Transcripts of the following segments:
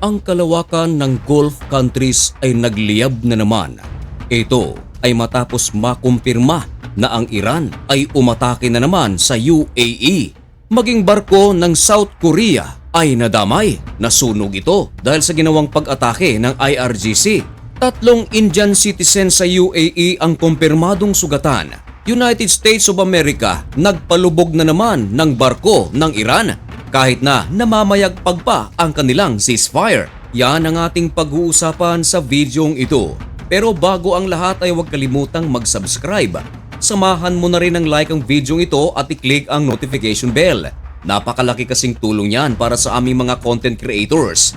Ang kalawakan ng Gulf countries ay nagliyab na naman. Ito ay matapos makumpirma na ang Iran ay umatake na naman sa UAE. Maging barko ng South Korea ay nadamay. Nasunog ito dahil sa ginawang pag-atake ng IRGC. 3 Indian citizens sa UAE ang kumpirmadong sugatan. United States of America nagpalubog na naman ng barko ng Iran kahit na namamayagpag pa ang kanilang ceasefire. Yan ang ating pag-uusapan sa videong ito. Pero bago ang lahat ay huwag kalimutang mag-subscribe. Samahan mo na rin ng like ang videong ito at i-click ang notification bell. Napakalaki kasing tulong yan para sa aming mga content creators.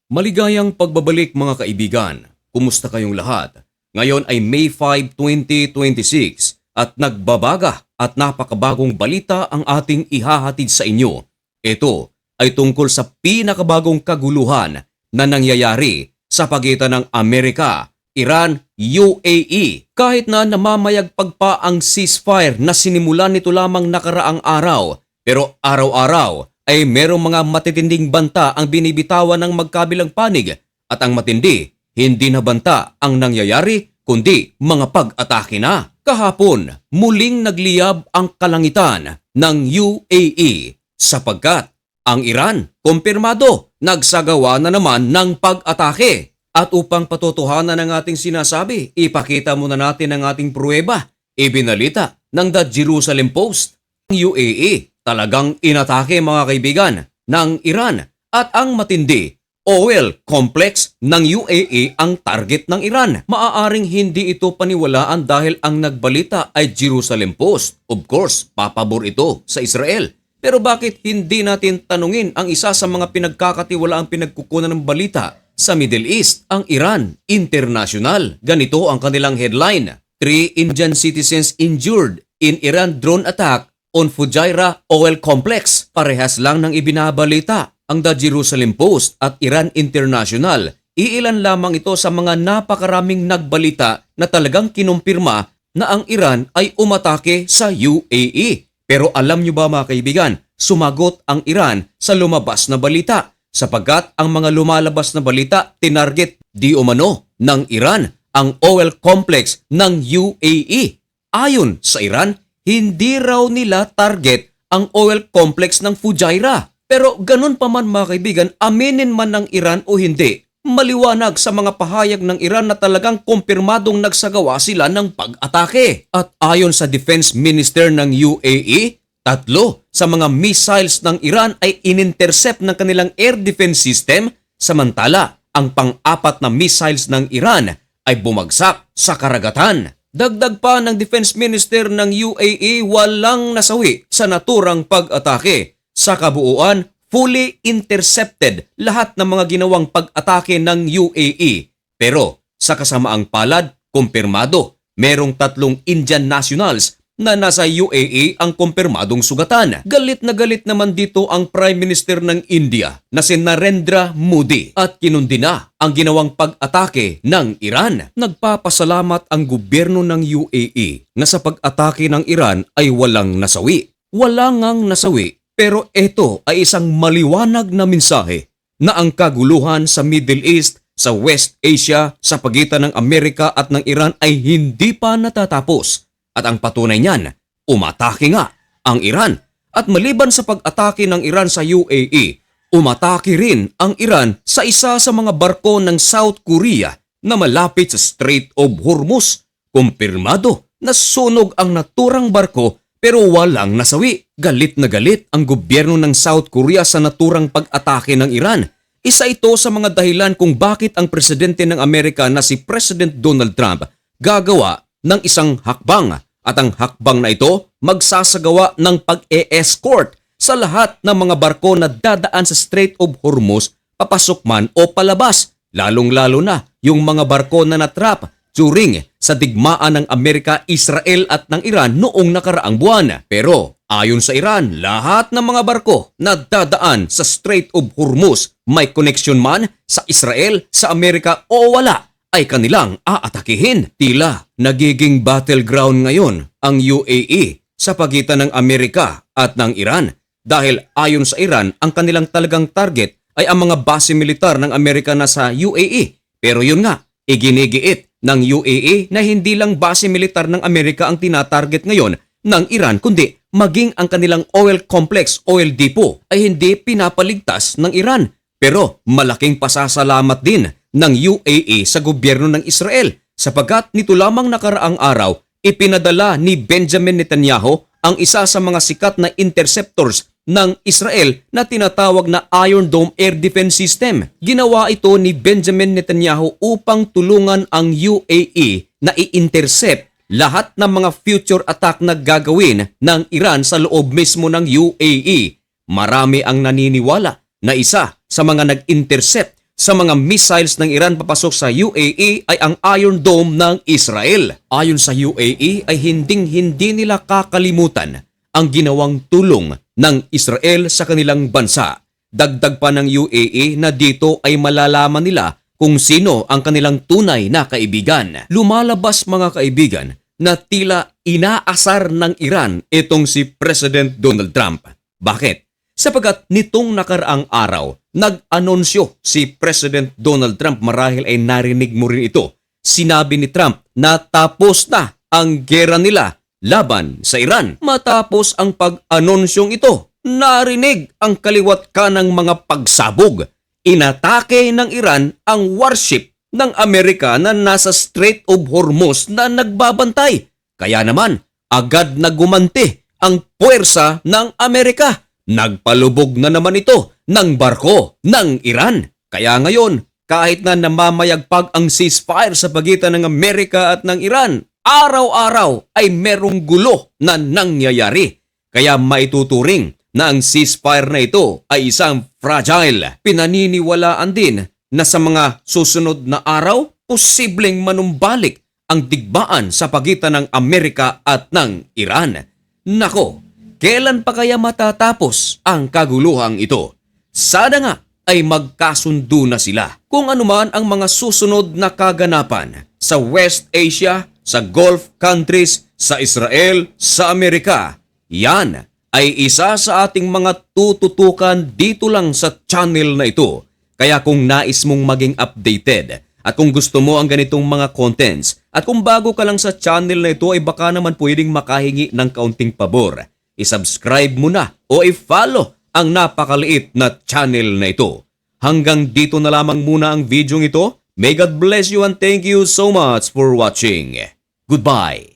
Maligayang pagbabalik mga kaibigan. Kumusta kayong lahat? Ngayon ay May 5, 2026 at nagbabaga at napakabagong balita ang ating ihahatid sa inyo. Ito ay tungkol sa pinakabagong kaguluhan na nangyayari sa pagitan ng Amerika, Iran, UAE. Kahit na namamayagpag pa ang ceasefire na sinimulan nito lamang nakaraang araw, pero araw-araw ay merong mga matitinding banta ang binibitawan ng magkabilang panig at ang matindi, hindi na banta ang nangyayari kundi mga pag-atake na. Kahapon, muling nagliyab ang kalangitan ng UAE sapagkat ang Iran, kumpirmado, nagsagawa na naman ng pag-atake. At upang patotohanan ang ating sinasabi, ipakita muna natin ang ating pruweba. Ibinalita ng The Jerusalem Post. Ang UAE talagang inatake mga kaibigan ng Iran at ang matindi, oil complex ng UAE ang target ng Iran. Maaaring hindi ito paniwalaan dahil ang nagbalita ay Jerusalem Post. Of course, papabor ito sa Israel. Pero bakit hindi natin tanungin ang isa sa mga pinagkakatiwalaang pinagkukunan ng balita sa Middle East, ang Iran International? Ganito ang kanilang headline: 3 Indian citizens injured in Iran drone attack on Fujairah Oil Complex. Parehas lang ng ibinabalita ang The Jerusalem Post at Iran International. Iilan lamang ito sa mga napakaraming nagbalita na talagang kinumpirma na ang Iran ay umatake sa UAE. Pero alam nyo ba mga kaibigan, sumagot ang Iran sa lumabas na balita sapagkat ang mga lumalabas na balita tinarget di umano ng Iran ang oil complex ng UAE. Ayon sa Iran, hindi raw nila target ang oil complex ng Fujairah. Pero ganun pa man mga kaibigan, aminin man ng Iran o hindi, maliwanag sa mga pahayag ng Iran na talagang kumpirmadong nagsagawa sila ng pag-atake. At ayon sa Defense Minister ng UAE, 3 sa mga missiles ng Iran ay inintercept ng kanilang air defense system, samantala ang pang-4 na missiles ng Iran ay bumagsak sa karagatan. Dagdag pa ng Defense Minister ng UAE, walang nasawi sa naturang pag-atake. Sa kabuuan, fully intercepted lahat ng mga ginawang pag-atake ng UAE. Pero sa kasamaang palad, kumpirmado, merong 3 Indian nationals na nasa UAE ang kumpirmadong sugatan. Galit na galit naman dito ang Prime Minister ng India na si Narendra Modi at kinundi na ang ginawang pag-atake ng Iran. Nagpapasalamat ang gobyerno ng UAE na sa pag-atake ng Iran ay walang nasawi. Wala ngang nasawi, pero ito ay isang maliwanag na mensahe na ang kaguluhan sa Middle East, sa West Asia, sa pagitan ng Amerika at ng Iran ay hindi pa natatapos. At ang patunay niyan, umatake nga ang Iran. At maliban sa pag-atake ng Iran sa UAE, umatake rin ang Iran sa isa sa mga barko ng South Korea na malapit sa Strait of Hormuz. Kumpirmado na sunog ang naturang barko pero walang nasawi. Galit na galit ang gobyerno ng South Korea sa naturang pag-atake ng Iran. Isa ito sa mga dahilan kung bakit ang presidente ng Amerika na si President Donald Trump gagawa ng isang hakbang. At ang hakbang na ito magsasagawa ng pag-e-escort sa lahat ng mga barko na dadaan sa Strait of Hormuz papasok man o palabas, lalong-lalo na yung mga barko na natrap during sa digmaan ng Amerika, Israel at ng Iran noong nakaraang buwan. Pero ayon sa Iran, lahat ng mga barko na dadaan sa Strait of Hormuz may connection man sa Israel, sa Amerika o wala ay kanilang aatakihin. Tila nagiging battleground ngayon ang UAE sa pagitan ng Amerika at ng Iran dahil ayon sa Iran, ang kanilang talagang target ay ang mga base militar ng Amerika na sa UAE. Pero yun nga, iginigiit ng UAE na hindi lang base militar ng Amerika ang tinatarget ngayon ng Iran kundi maging ang kanilang oil complex, oil depot ay hindi pinapaligtas ng Iran. Pero malaking pasasalamat din ng UAE sa gobyerno ng Israel sapagkat nito lamang nakaraang araw ipinadala ni Benjamin Netanyahu ang isa sa mga sikat na interceptors ng Israel na tinatawag na Iron Dome Air Defense System. Ginawa ito ni Benjamin Netanyahu upang tulungan ang UAE na i-intercept lahat ng mga future attack na gagawin ng Iran sa loob mismo ng UAE. Marami ang naniniwala na isa sa mga nag-intercept sa mga missiles ng Iran papasok sa UAE ay ang Iron Dome ng Israel. Ayon sa UAE ay hindi nila kakalimutan ang ginawang tulong ng Israel sa kanilang bansa. Dagdag pa ng UAE na dito ay malalaman nila kung sino ang kanilang tunay na kaibigan. Lumalabas mga kaibigan na tila inaasar ng Iran itong si President Donald Trump. Bakit? Sapagkat nitong nakaraang araw, nag-anunsyo si President Donald Trump, marahil ay narinig mo rin ito. Sinabi ni Trump na tapos na ang gera nila laban sa Iran. Matapos ang pag-anonsyong ito, narinig ang kaliwat kanang mga pagsabog. Inatake ng Iran ang warship ng Amerika na nasa Strait of Hormuz na nagbabantay. Kaya naman, agad na gumanti ang puwersa ng Amerika. Nagpalubog na naman ito ng barko ng Iran. Kaya ngayon, kahit na namamayagpag ang ceasefire sa pagitan ng Amerika at ng Iran, araw-araw ay merong gulo na nangyayari. Kaya maituturing na ang ceasefire na ito ay isang fragile. Pinaniniwalaan din na sa mga susunod na araw, posibleng manumbalik ang digmaan sa pagitan ng Amerika at ng Iran. Nako, kailan pa kaya matatapos ang kaguluhang ito? Sana nga ay magkasundo na sila kung anuman ang mga susunod na kaganapan sa West Asia, sa Gulf countries, sa Israel, sa Amerika. Yan ay isa sa ating mga tututukan dito lang sa channel na ito. Kaya kung nais mong maging updated at kung gusto mo ang ganitong mga contents at kung bago ka lang sa channel na ito ay baka naman pwedeng makahingi ng kaunting pabor. I-subscribe mo na o i-follow ang napakaliit na channel na ito. Hanggang dito na lamang muna ang video ito. May God bless you and thank you so much for watching. Goodbye.